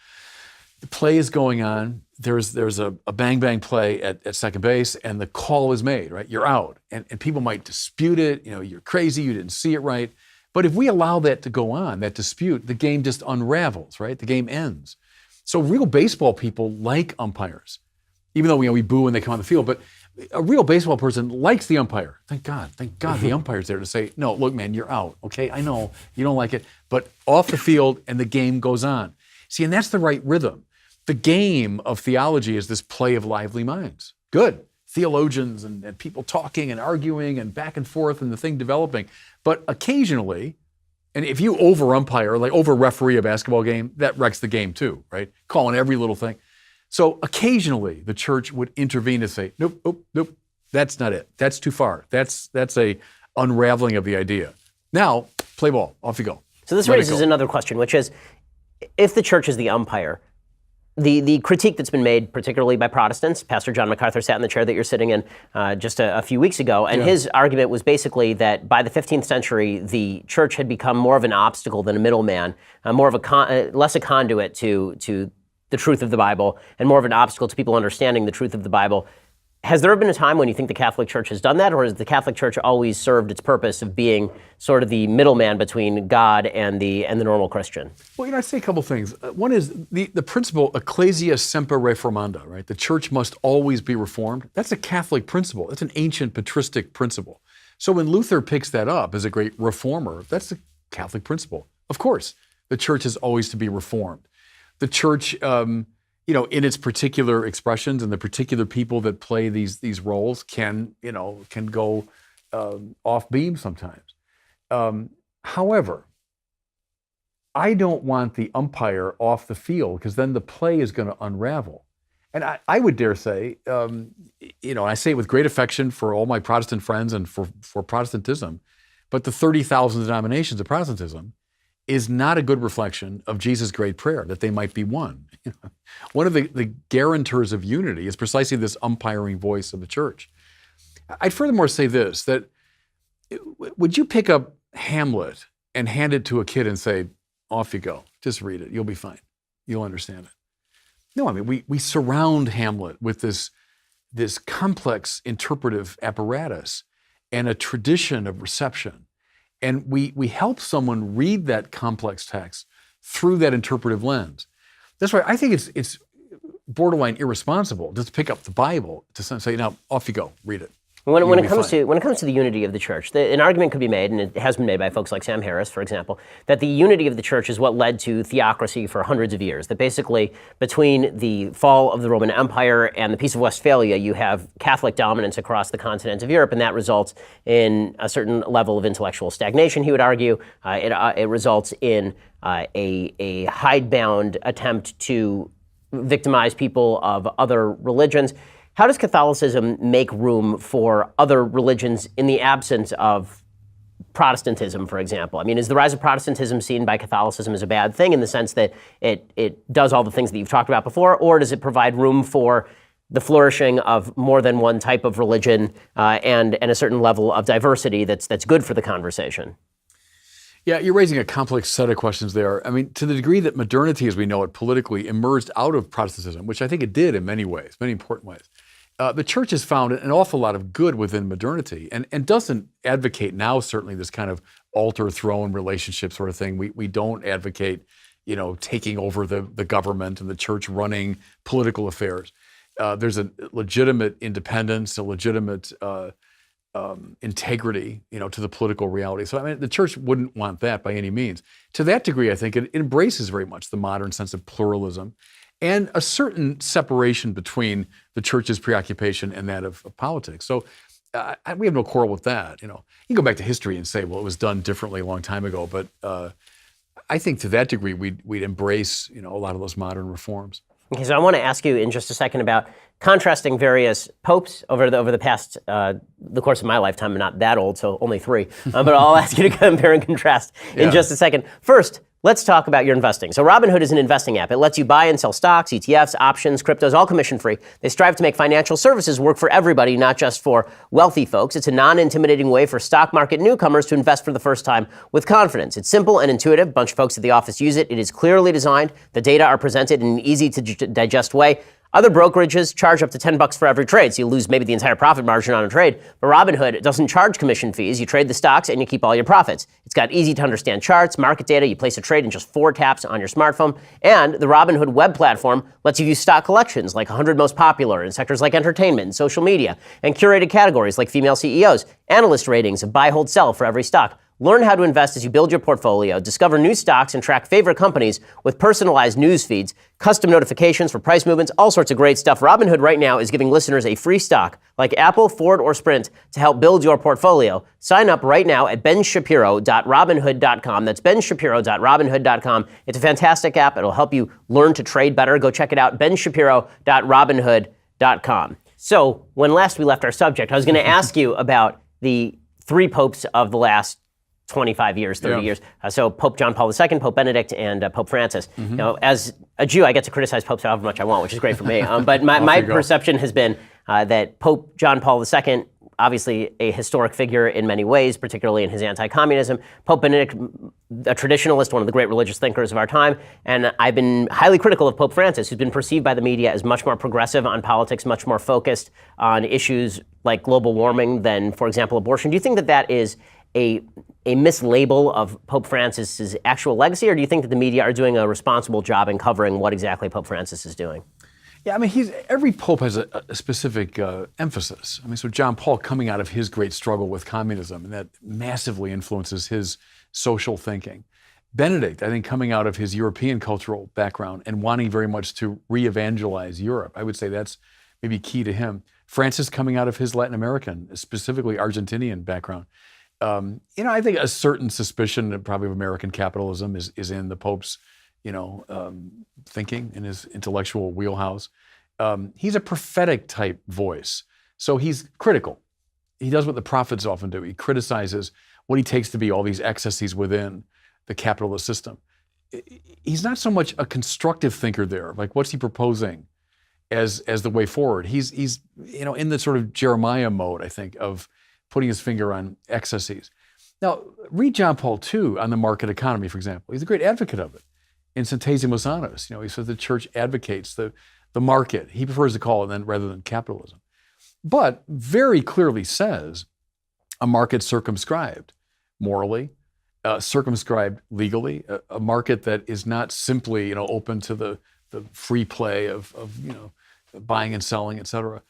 play is going on. There's a bang-bang play at second base, and the call is made, right? You're out. And people might dispute it. You're crazy. You didn't see it right. But if we allow that to go on, that dispute, the game just unravels, right? The game ends. So real baseball people like umpires, even though we boo when they come on the field. But a real baseball person likes the umpire. Thank God the umpire's there to say, no, look, man, you're out, okay? I know you don't like it, but off the field and the game goes on. See, and that's the right rhythm. The game of theology is this play of lively minds. Good. Theologians and people talking and arguing and back and forth and the thing developing. But occasionally, and if you over-umpire, like over-referee a basketball game, that wrecks the game too, right? Calling every little thing. So occasionally the church would intervene to say, nope, that's not it. That's too far. That's a unraveling of the idea. Now, play ball, off you go. So this raises another question, which is, if the church is the umpire, the critique that's been made, particularly by Protestants, Pastor John MacArthur sat in the chair that you're sitting in just a few weeks ago, and his argument was basically that by the 15th century, the church had become more of an obstacle than a middleman, more of less a conduit to the truth of the Bible, and more of an obstacle to people understanding the truth of the Bible. Has there been a time when you think the Catholic Church has done that, or has the Catholic Church always served its purpose of being sort of the middleman between God and the normal Christian? Well, I'd say a couple things. One is the principle, ecclesia semper reformanda, right? The church must always be reformed. That's a Catholic principle. That's an ancient patristic principle. So when Luther picks that up as a great reformer, that's a Catholic principle. Of course, the church is always to be reformed. The church, in its particular expressions and the particular people that play these roles can go off beam sometimes. However, I don't want the umpire off the field because then the play is going to unravel. And I would dare say, I say it with great affection for all my Protestant friends and for Protestantism, but the 30,000 denominations of Protestantism, is not a good reflection of Jesus' great prayer, that they might be one. One of the guarantors of unity is precisely this umpiring voice of the church. I'd furthermore say this, that would you pick up Hamlet and hand it to a kid and say, off you go, just read it, you'll be fine, you'll understand it? No, I mean, we surround Hamlet with this complex interpretive apparatus and a tradition of reception. And we help someone read that complex text through that interpretive lens. That's why I think it's borderline irresponsible just to pick up the Bible to say, now, off you go, read it. When it comes to the unity of the church, an argument could be made, and it has been made by folks like Sam Harris, for example, that the unity of the church is what led to theocracy for hundreds of years. That basically, between the fall of the Roman Empire and the Peace of Westphalia, you have Catholic dominance across the continent of Europe, and that results in a certain level of intellectual stagnation, he would argue. It results in a hidebound attempt to victimize people of other religions. How does Catholicism make room for other religions in the absence of Protestantism, for example? I mean, is the rise of Protestantism seen by Catholicism as a bad thing in the sense that it does all the things that you've talked about before, or does it provide room for the flourishing of more than one type of religion and a certain level of diversity that's good for the conversation? Yeah, you're raising a complex set of questions there. I mean, to the degree that modernity as we know it politically emerged out of Protestantism, which I think it did in many ways, many important ways, the church has found an awful lot of good within modernity and doesn't advocate now certainly this kind of altar throne relationship sort of thing. We don't advocate, taking over the government and the church running political affairs. There's a legitimate independence, a legitimate integrity, to the political reality. So I mean, the church wouldn't want that by any means. To that degree, I think it embraces very much the modern sense of pluralism and a certain separation between the church's preoccupation and that of politics. So we have no quarrel with that. You can go back to history and say, well, it was done differently a long time ago. But I think to that degree, we'd embrace, a lot of those modern reforms. Okay, so I want to ask you in just a second about contrasting various popes over the past, the course of my lifetime. I'm not that old, so only 3. But I'll ask you to compare and contrast in just a second. First, let's talk about your investing. So Robinhood is an investing app. It lets you buy and sell stocks, ETFs, options, cryptos, all commission-free. They strive to make financial services work for everybody, not just for wealthy folks. It's a non-intimidating way for stock market newcomers to invest for the first time with confidence. It's simple and intuitive. A bunch of folks at the office use it. It is clearly designed. The data are presented in an easy-to-digest way. Other brokerages charge up to $10 for every trade, so you lose maybe the entire profit margin on a trade. But Robinhood doesn't charge commission fees. You trade the stocks and you keep all your profits. It's got easy-to-understand charts, market data. You place a trade in just 4 taps on your smartphone. And the Robinhood web platform lets you view stock collections like 100 most popular in sectors like entertainment and social media, and curated categories like female CEOs, analyst ratings of buy, hold, sell for every stock. Learn how to invest as you build your portfolio, discover new stocks, and track favorite companies with personalized news feeds, custom notifications for price movements, all sorts of great stuff. Robinhood right now is giving listeners a free stock like Apple, Ford, or Sprint to help build your portfolio. Sign up right now at benshapiro.robinhood.com. That's benshapiro.robinhood.com. It's a fantastic app. It'll help you learn to trade better. Go check it out, benshapiro.robinhood.com. So when last we left our subject, I was going to ask you about the 3 popes of the last 25 years, 30 years. So Pope John Paul II, Pope Benedict, and Pope Francis. As a Jew, I get to criticize popes however much I want, which is great for me. But my perception has been that Pope John Paul II, obviously a historic figure in many ways, particularly in his anti-communism. Pope Benedict, a traditionalist, one of the great religious thinkers of our time. And I've been highly critical of Pope Francis, who's been perceived by the media as much more progressive on politics, much more focused on issues like global warming than, for example, abortion. Do you think that that is a mislabel of Pope Francis's actual legacy, or do you think that the media are doing a responsible job in covering what exactly Pope Francis is doing? Yeah, I mean, every pope has a specific emphasis. I mean, so John Paul coming out of his great struggle with communism, and that massively influences his social thinking. Benedict, I think, coming out of his European cultural background and wanting very much to re-evangelize Europe. I would say that's maybe key to him. Francis coming out of his Latin American, specifically Argentinian background. I think a certain suspicion that probably of American capitalism is in the Pope's, thinking, in his intellectual wheelhouse. He's a prophetic type voice. So he's critical. He does what the prophets often do. He criticizes what he takes to be all these excesses within the capitalist system. He's not so much a constructive thinker there. Like, what's he proposing as the way forward? He's in the sort of Jeremiah mode, I think, of putting his finger on excesses. Now, read John Paul II on the market economy, for example. He's a great advocate of it. In Centesimus Annus, he says the church advocates the market. He prefers to call it then rather than capitalism. But very clearly says a market circumscribed morally, circumscribed legally, a market that is not simply open to the free play of buying and selling, et cetera.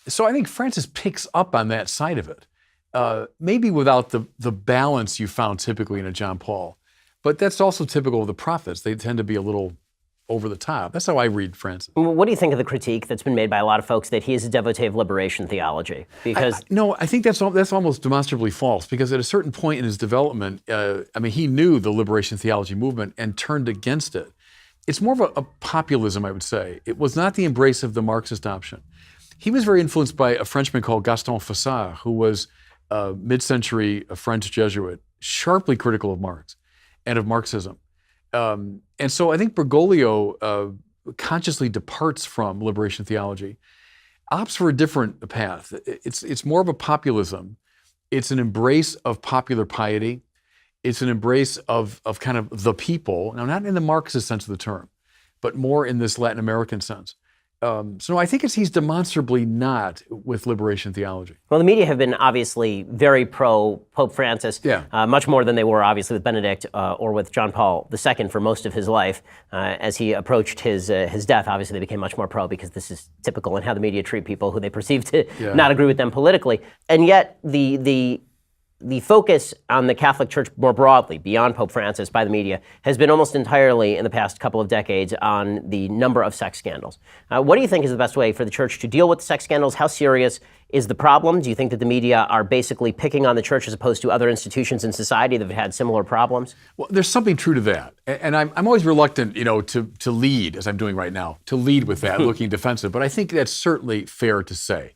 So I think Francis picks up on that side of it, maybe without the balance you found typically in a John Paul. But that's also typical of the prophets. They tend to be a little over the top. That's how I read Francis. What do you think of the critique that's been made by a lot of folks that he is a devotee of liberation theology? Because I think that's almost demonstrably false, because at a certain point in his development, he knew the liberation theology movement and turned against it. It's more of a populism, I would say. It was not the embrace of the Marxist option. He was very influenced by a Frenchman called Gaston Fassard, who was a mid-century French Jesuit, sharply critical of Marx and of Marxism. And so I think Bergoglio consciously departs from liberation theology, opts for a different path. It's more of a populism. It's an embrace of popular piety. It's an embrace of kind of the people. Now, not in the Marxist sense of the term, but more in this Latin American sense. So I think he's demonstrably not with liberation theology. Well, the media have been obviously very pro Pope Francis, much more than they were obviously with Benedict or with John Paul II for most of his life. As he approached his death, obviously they became much more pro, because this is typical in how the media treat people who they perceive to not agree with them politically. And yet the focus on the Catholic Church more broadly, beyond Pope Francis, by the media, has been almost entirely in the past couple of decades on the number of sex scandals. What do you think is the best way for the Church to deal with the sex scandals? How serious is the problem? Do you think that the media are basically picking on the Church as opposed to other institutions in society that have had similar problems? Well, there's something true to that. And I'm always reluctant, to lead, as I'm doing right now, to lead with that, looking defensive. But I think that's certainly fair to say,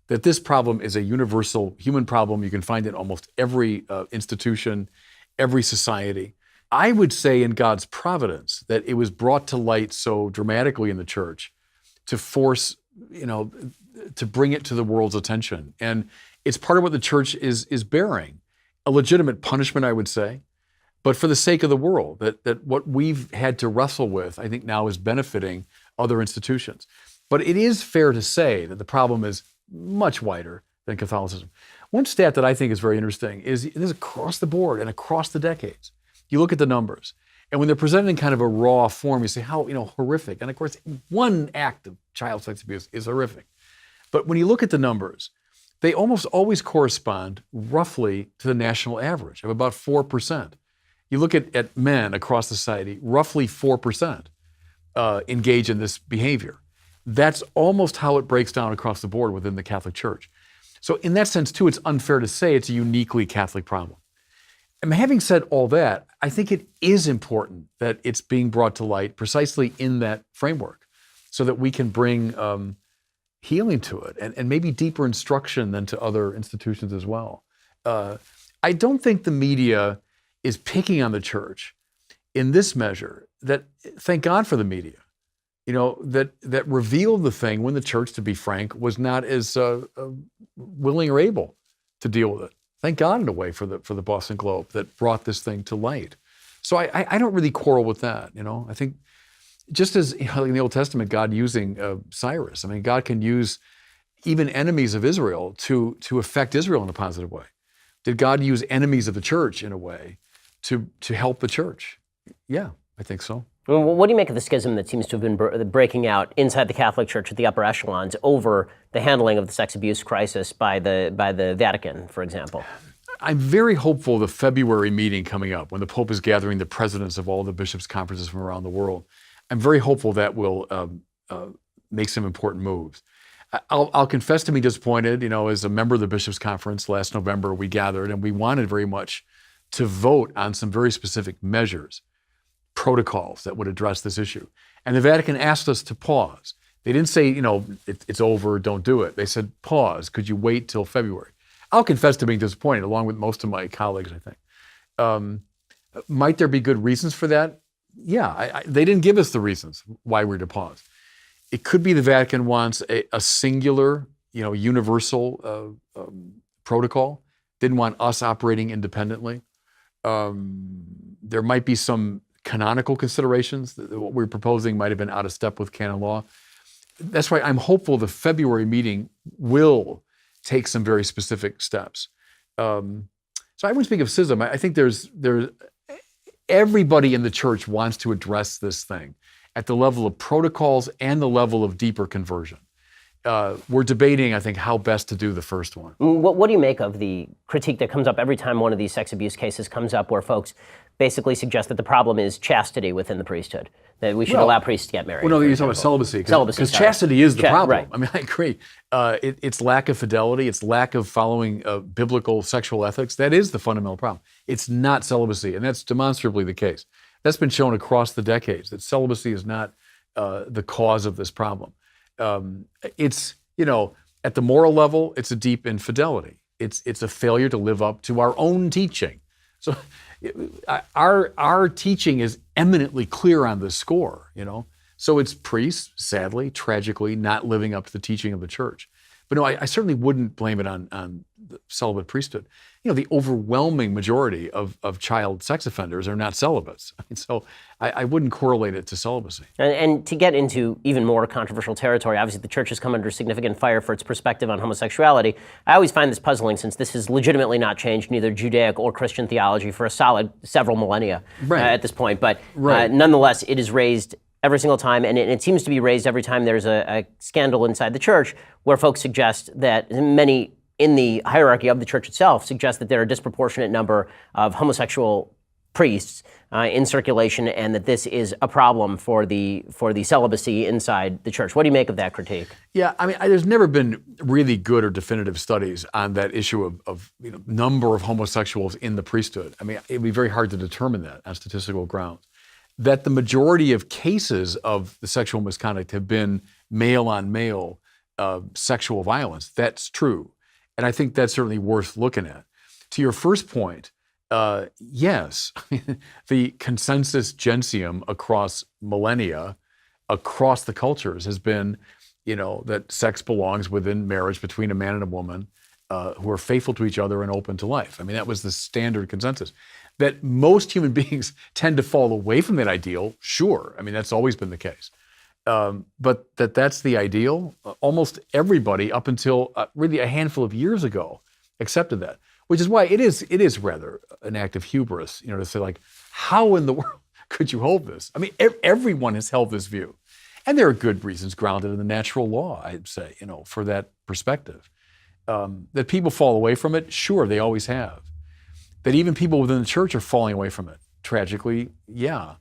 that this problem is a universal human problem. You can find it in almost every institution, every society. I would say in God's providence that it was brought to light so dramatically in the church to force, to bring it to the world's attention. And it's part of what the church is bearing. A legitimate punishment, I would say, but for the sake of the world, that what we've had to wrestle with, I think now is benefiting other institutions. But it is fair to say that the problem is much wider than Catholicism. One stat that I think is very interesting is this across the board and across the decades. You look at the numbers, and when they're presented in kind of a raw form, you say how horrific. And of course, one act of child sex abuse is horrific. But when you look at the numbers, they almost always correspond roughly to the national average of about 4%. You look at men across society, roughly 4% engage in this behavior. That's almost how it breaks down across the board within the Catholic Church. So in that sense, too, it's unfair to say it's a uniquely Catholic problem. And having said all that, I think it is important that it's being brought to light precisely in that framework so that we can bring healing to it and maybe deeper instruction than to other institutions as well. I don't think the media is picking on the church in this measure. That, thank God for the media. That revealed the thing when the church, to be frank, was not as willing or able to deal with it. Thank God, in a way, for the Boston Globe that brought this thing to light. So I don't really quarrel with that. I think just as in the Old Testament, God using Cyrus. God can use even enemies of Israel to affect Israel in a positive way. Did God use enemies of the church in a way to help the church? Yeah, I think so. Well, what do you make of the schism that seems to have been breaking out inside the Catholic Church at the upper echelons over the handling of the sex abuse crisis by the Vatican, for example? I'm very hopeful the February meeting coming up, when the Pope is gathering the presidents of all the bishops' conferences from around the world. I'm very hopeful that will make some important moves. I'll confess to being disappointed. As a member of the Bishops' Conference last November, we gathered and we wanted very much to vote on some very specific measures, protocols that would address this issue. And the Vatican asked us to pause. They didn't say, it's over, don't do it. They said, pause, could you wait till February? I'll confess to being disappointed, along with most of my colleagues, I think. Might there be good reasons for that? Yeah, they didn't give us the reasons why we're to pause. It could be the Vatican wants a singular, universal protocol. Didn't want us operating independently. There might be some canonical considerations. What we're proposing might have been out of step with canon law. That's why I'm hopeful the February meeting will take some very specific steps. So I wouldn't speak of schism. I think there's everybody in the church wants to address this thing at the level of protocols and the level of deeper conversion. We're debating, I think, how best to do the first one. What do you make of the critique that comes up every time one of these sex abuse cases comes up, where folks basically suggest that the problem is chastity within the priesthood, that we should allow priests to get married? Well, no, you're talking about celibacy. Because chastity is the problem. Right. I mean, I agree. It's lack of fidelity. It's lack of following biblical sexual ethics. That is the fundamental problem. It's not celibacy, and that's demonstrably the case. That's been shown across the decades, that celibacy is not the cause of this problem. It's, at the moral level, it's a deep infidelity. It's a failure to live up to our own teaching. So our teaching is eminently clear on this score, So it's priests, sadly, tragically, not living up to the teaching of the church. But no, I certainly wouldn't blame it on the celibate priesthood. The overwhelming majority of child sex offenders are not celibates. So I wouldn't correlate it to celibacy. And to get into even more controversial territory, obviously the church has come under significant fire for its perspective on homosexuality. I always find this puzzling, since this has legitimately not changed neither Judaic or Christian theology for a solid several millennia at this point. But nonetheless, it is raised every single time, and it seems to be raised every time there's a scandal inside the church, where folks suggest that many in the hierarchy of the church itself suggest that there are a disproportionate number of homosexual priests in circulation, and that this is a problem for the celibacy inside the church. What do you make of that critique? Yeah, I mean, there's never been really good or definitive studies on that issue of number of homosexuals in the priesthood. I mean, it'd be very hard to determine that on statistical grounds. That the majority of cases of the sexual misconduct have been male-on-male sexual violence. That's true. And I think that's certainly worth looking at. To your first point, yes, the consensus gentium across millennia, across the cultures, has been, that sex belongs within marriage between a man and a woman who are faithful to each other and open to life. I mean, that was the standard consensus. That most human beings tend to fall away from that ideal, sure. I mean, that's always been the case. But that's the ideal. Almost everybody, up until really a handful of years ago, accepted that. Which is why it is rather an act of hubris, to say, like, how in the world could you hold this? I mean, everyone has held this view. And there are good reasons grounded in the natural law, I'd say, for that perspective. That people fall away from it, sure, they always have. That even people within the church are falling away from it, tragically, yeah.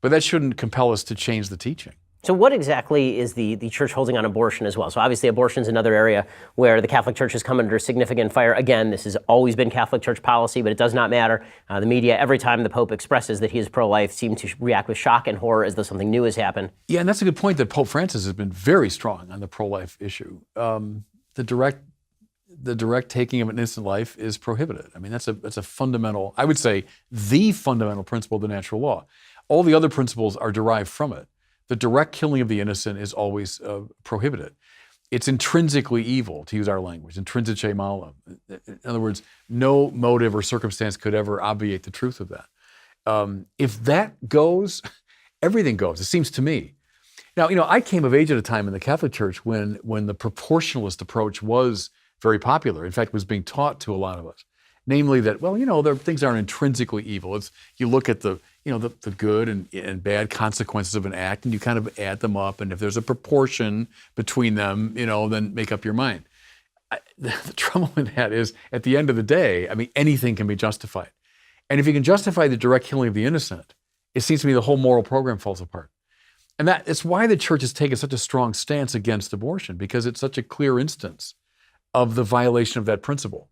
But that shouldn't compel us to change the teaching. So what exactly is the church holding on abortion as well? So obviously abortion is another area where the Catholic Church has come under significant fire. Again, this has always been Catholic Church policy, but it does not matter. The media, every time the Pope expresses that he is pro-life, seem to react with shock and horror as though something new has happened. Yeah, and that's a good point, that Pope Francis has been very strong on the pro-life issue. The direct taking of an innocent life is prohibited. I mean, that's a fundamental, I would say, the fundamental principle of the natural law. All the other principles are derived from it. The direct killing of the innocent is always prohibited. It's intrinsically evil, to use our language, intrinsice malum. In other words, no motive or circumstance could ever obviate the truth of that. If that goes, everything goes, it seems to me. Now, I came of age at a time in the Catholic Church when the proportionalist approach was very popular. In fact, was being taught to a lot of us. Namely that, things aren't intrinsically evil. You look at the good and bad consequences of an act, and you kind of add them up, and if there's a proportion between them, then make up your mind. The trouble with that is, at the end of the day, anything can be justified. And if you can justify the direct killing of the innocent, it seems to me the whole moral program falls apart. And it's why the church has taken such a strong stance against abortion, because it's such a clear instance of the violation of that principle.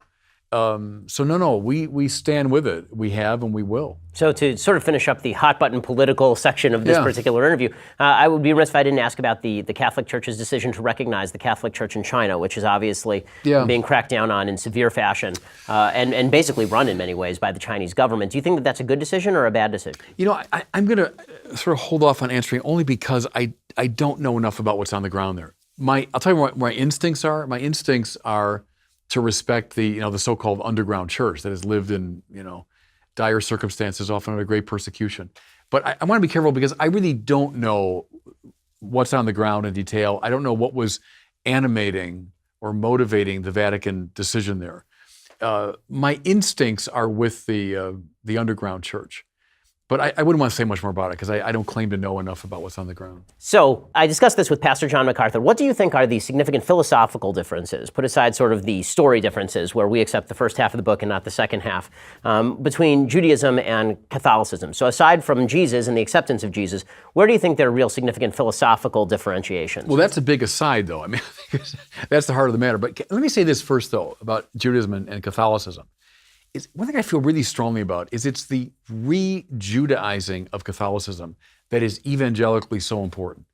So no, we stand with it. We have and we will. So to sort of finish up the hot button political section of this particular interview, I would be remiss if I didn't ask about the Catholic Church's decision to recognize the Catholic Church in China, which is obviously being cracked down on in severe fashion and basically run in many ways by the Chinese government. Do you think that that's a good decision or a bad decision? You know, I'm going to sort of hold off on answering only because I don't know enough about what's on the ground there. I'll tell you what my instincts are. My instincts are to respect the so-called underground church that has lived in dire circumstances, often under great persecution. But I want to be careful because I really don't know what's on the ground in detail. I don't know what was animating or motivating the Vatican decision there. My instincts are with the underground church. But I wouldn't want to say much more about it because I don't claim to know enough about what's on the ground. So I discussed this with Pastor John MacArthur. What do you think are the significant philosophical differences, put aside sort of the story differences where we accept the first half of the book and not the second half, between Judaism and Catholicism? So aside from Jesus and the acceptance of Jesus, where do you think there are real significant philosophical differentiations? Well, that's a big aside, though. I mean, that's the heart of the matter. But let me say this first, though, about Judaism and Catholicism. One thing I feel really strongly about is it's the re-Judaizing of Catholicism that is evangelically so important.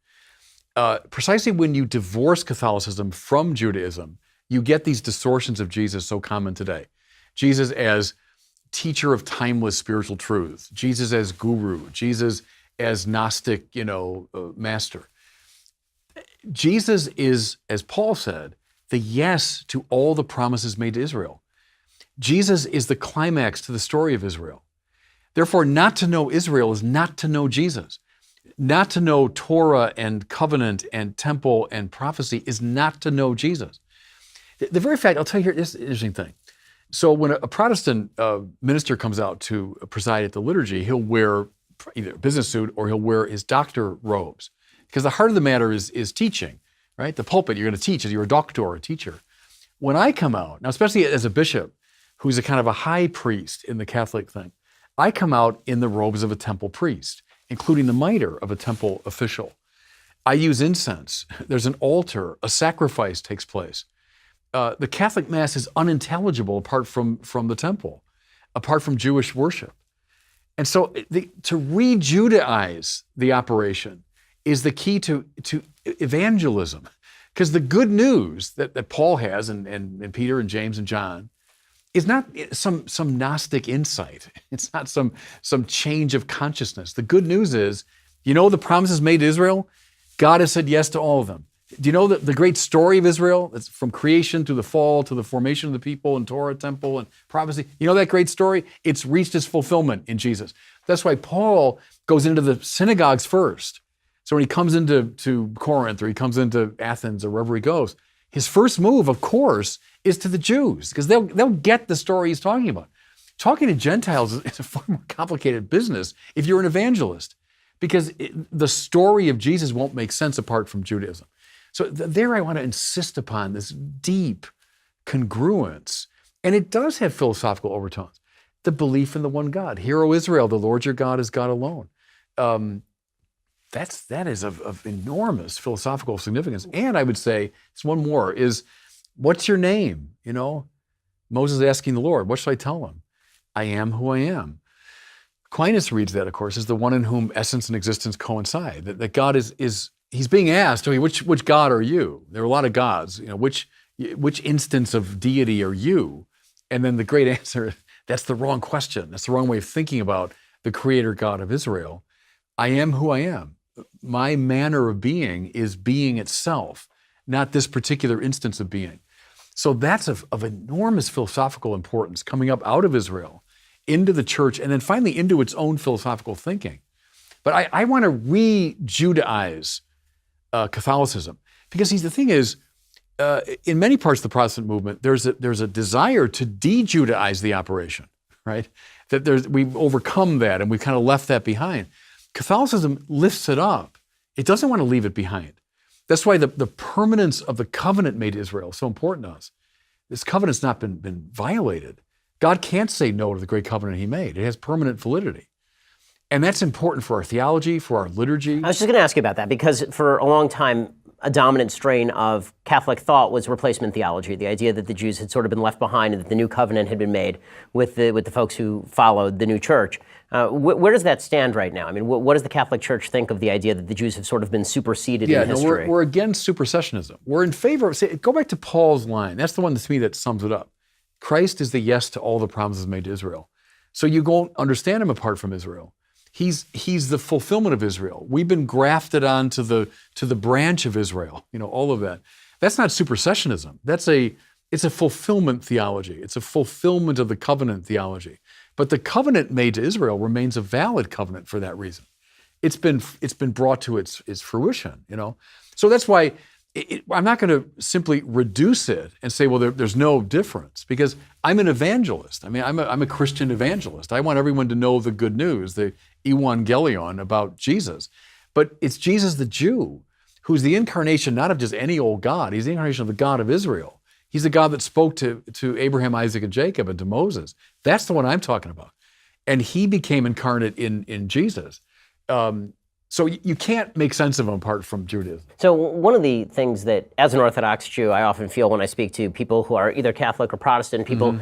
Precisely when you divorce Catholicism from Judaism, you get these distortions of Jesus so common today. Jesus as teacher of timeless spiritual truths, Jesus as guru, Jesus as Gnostic, master. Jesus is, as Paul said, the yes to all the promises made to Israel. Jesus is the climax to the story of Israel. Therefore, not to know Israel is not to know Jesus. Not to know Torah and covenant and temple and prophecy is not to know Jesus. The very fact, I'll tell you here, this is an interesting thing. So when a Protestant minister comes out to preside at the liturgy, he'll wear either a business suit or he'll wear his doctor robes. Because the heart of the matter is teaching, right? The pulpit, you're going to teach, you're a doctor, a teacher. When I come out, now especially as a bishop, who's a kind of a high priest in the Catholic thing, I come out in the robes of a temple priest, including the mitre of a temple official. I use incense. There's an altar. A sacrifice takes place. The Catholic Mass is unintelligible apart from the temple, apart from Jewish worship. And so to re-Judaize the operation is the key to evangelism. Because the good news that Paul has and Peter and James and John is not some Gnostic insight. It's not some change of consciousness. The good news is, the promises made to Israel? God has said yes to all of them. Do you know the great story of Israel? It's from creation to the fall to the formation of the people and Torah, temple, and prophecy. You know that great story? It's reached its fulfillment in Jesus. That's why Paul goes into the synagogues first. So when he comes into Corinth or he comes into Athens or wherever he goes, his first move, of course, is to the Jews, because they'll get the story he's talking about. Talking to Gentiles is a far more complicated business if you're an evangelist, because the story of Jesus won't make sense apart from Judaism. So there I want to insist upon this deep congruence, and it does have philosophical overtones. The belief in the one God. Hear, O Israel, the Lord your God is God alone. That is of enormous philosophical significance. And I would say, it's one more, is what's your name? Moses asking the Lord, what should I tell him? I am who I am. Aquinas reads that, of course, as the one in whom essence and existence coincide. That God he's being asked, which God are you? There are a lot of gods. Which instance of deity are you? And then the great answer, that's the wrong question. That's the wrong way of thinking about the creator God of Israel. I am who I am. My manner of being is being itself, not this particular instance of being. So that's of enormous philosophical importance coming up out of Israel into the church and then finally into its own philosophical thinking. But I want to re-Judaize Catholicism, because the thing is, in many parts of the Protestant movement, there's a desire to de-Judaize the operation, right? We've overcome that and we've kind of left that behind. Catholicism lifts it up. It doesn't want to leave it behind. That's why the permanence of the covenant made to Israel is so important to us. This covenant's not been violated. God can't say no to the great covenant he made. It has permanent validity. And that's important for our theology, for our liturgy. I was just going to ask you about that, because for a long time, a dominant strain of Catholic thought was replacement theology, the idea that the Jews had sort of been left behind and that the new covenant had been made with the folks who followed the new church. Where does that stand right now? I mean, what does the Catholic Church think of the idea that the Jews have sort of been superseded in history? We're against supersessionism. We're in favor of, go back to Paul's line. That's the one to me that sums it up. Christ is the yes to all the promises made to Israel. So you won't understand him apart from Israel. He's the fulfillment of Israel. We've been grafted onto the branch of Israel, all of that. That's not supersessionism. It's a fulfillment theology. It's a fulfillment of the covenant theology. But the covenant made to Israel remains a valid covenant for that reason. It's been brought to its fruition, So that's why I'm not going to simply reduce it and say, well, there's no difference, because I'm an evangelist. I mean, I'm a Christian evangelist. I want everyone to know the good news, the evangelion about Jesus. But it's Jesus the Jew, who's the incarnation not of just any old God. He's the incarnation of the God of Israel. He's the God that spoke to Abraham, Isaac, and Jacob, and to Moses. That's the one I'm talking about. And he became incarnate in Jesus. So you can't make sense of him apart from Judaism. So one of the things that, as an Orthodox Jew, I often feel when I speak to people who are either Catholic or Protestant, people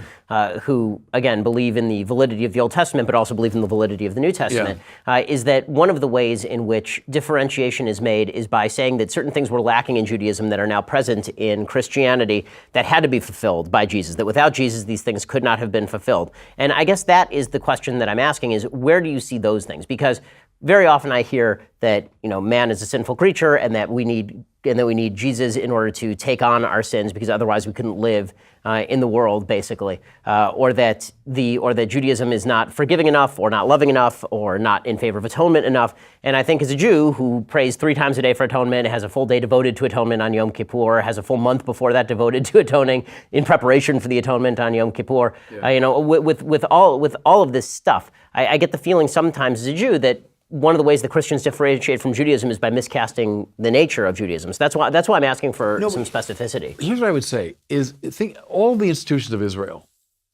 who, again, believe in the validity of the Old Testament, but also believe in the validity of the New Testament, is that one of the ways in which differentiation is made is by saying that certain things were lacking in Judaism that are now present in Christianity that had to be fulfilled by Jesus, that without Jesus, these things could not have been fulfilled. And I guess that is the question that I'm asking is, where do you see those things? Because very often I hear that man is a sinful creature and that we need Jesus in order to take on our sins because otherwise we couldn't live in the world, basically, or that Judaism is not forgiving enough or not loving enough or not in favor of atonement enough. And I think as a Jew who prays 3 times a day for atonement, has a full day devoted to atonement on Yom Kippur, has a full month before that devoted to atoning in preparation for the atonement on Yom Kippur, with all of this stuff, I get the feeling sometimes as a Jew that one of the ways that Christians differentiate from Judaism is by miscasting the nature of Judaism. So that's why I'm asking for some specificity. Here's what I would say is, think all the institutions of Israel,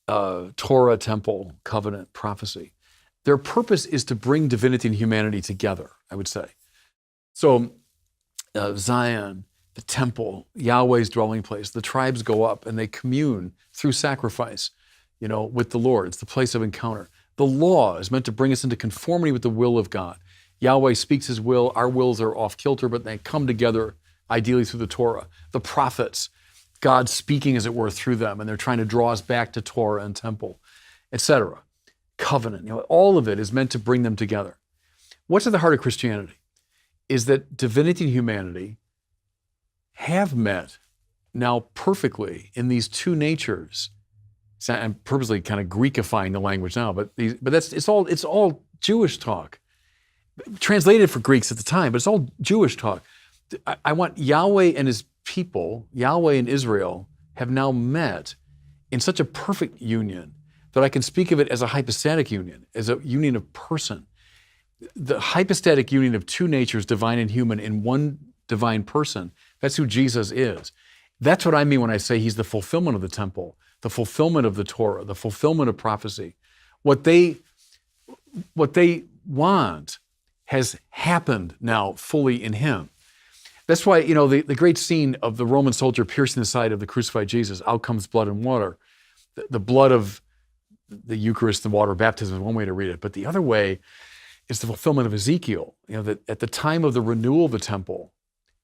Torah, temple, covenant, prophecy, their purpose is to bring divinity and humanity together, I would say. So Zion, the temple, Yahweh's dwelling place, the tribes go up and they commune through sacrifice, with the Lord. It's the place of encounter. The law is meant to bring us into conformity with the will of God. Yahweh speaks his will. Our wills are off kilter, but they come together ideally through the Torah. The prophets, God speaking, as it were, through them, and they're trying to draw us back to Torah and temple, etc. Covenant, all of it is meant to bring them together. What's at the heart of Christianity is that divinity and humanity have met now perfectly in these two natures. I'm purposely kind of Greekifying the language now, but it's all Jewish talk, translated for Greeks at the time, but it's all Jewish talk. I want Yahweh and his people, Yahweh and Israel, have now met in such a perfect union that I can speak of it as a hypostatic union, as a union of person. The hypostatic union of two natures, divine and human, in one divine person. That's who Jesus is. That's what I mean when I say he's the fulfillment of the temple, the fulfillment of the Torah, the fulfillment of prophecy. What they want has happened now fully in him. That's why, the great scene of the Roman soldier piercing the side of the crucified Jesus, out comes blood and water. The blood of the Eucharist and water baptism is one way to read it, but the other way is the fulfillment of Ezekiel. That at the time of the renewal of the temple,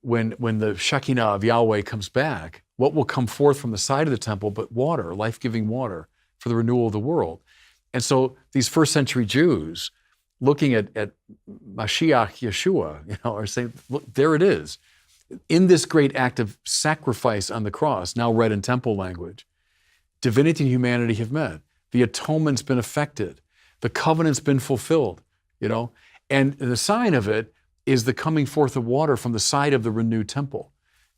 when the Shekinah of Yahweh comes back, what will come forth from the side of the temple but water, life-giving water for the renewal of the world? And so these first century Jews looking at Mashiach Yeshua, are saying, look, there it is. In this great act of sacrifice on the cross, now read in temple language, divinity and humanity have met. The atonement's been effected. The covenant's been fulfilled, And the sign of it is the coming forth of water from the side of the renewed temple.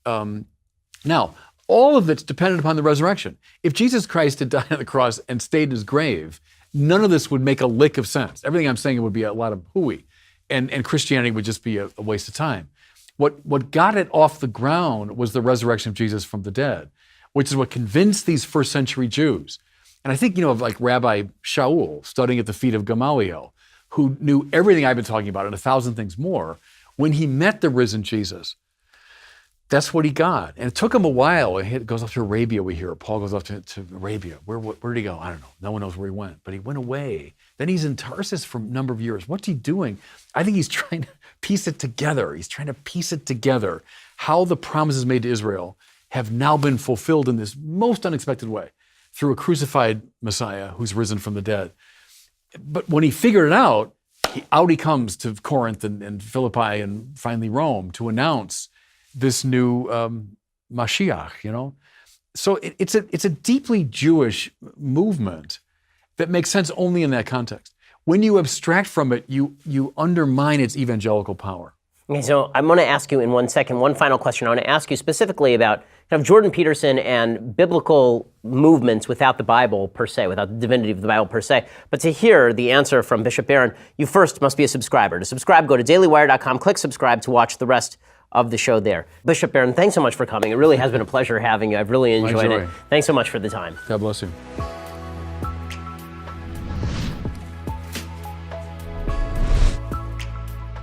Now, all of it's dependent upon the resurrection. If Jesus Christ had died on the cross and stayed in his grave, none of this would make a lick of sense. Everything I'm saying would be a lot of hooey, and Christianity would just be a waste of time. What got it off the ground was the resurrection of Jesus from the dead, which is what convinced these first century Jews. And I think, of like Rabbi Shaul studying at the feet of Gamaliel, who knew everything I've been talking about and 1,000 things more. When he met the risen Jesus, That's what he got. And it took him a while. It goes off to Arabia, we hear. Paul goes off to Arabia. Where did he go? I don't know. No one knows where he went. But he went away. Then he's in Tarsus for a number of years. What's he doing? I think he's trying to piece it together. He's trying to piece it together. How the promises made to Israel have now been fulfilled in this most unexpected way through a crucified Messiah who's risen from the dead. But when he figured it out, he comes to Corinth and Philippi and finally Rome to announce this new Mashiach, you know? So it's a deeply Jewish movement that makes sense only in that context. When you abstract from it, you undermine its evangelical power. Okay, so I'm going to ask you in 1 second, one final question. I want to ask you specifically about kind of Jordan Peterson and biblical movements without the Bible per se, without the divinity of the Bible per se. But to hear the answer from Bishop Barron, you first must be a subscriber. To subscribe, go to dailywire.com, click subscribe to watch the rest of the show there. Bishop Barron, thanks so much for coming. It really has been a pleasure having you. I've really enjoyed it. Thanks so much for the time. God bless you.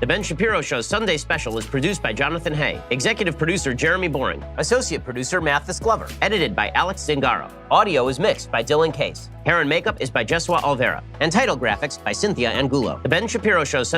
The Ben Shapiro Show's Sunday Special is produced by Jonathan Hay, executive producer Jeremy Boring, associate producer Mathis Glover, edited by Alex Zingaro. Audio is mixed by Dylan Case. Hair and makeup is by Jesua Alvera, and title graphics by Cynthia Angulo. The Ben Shapiro Show's Sunday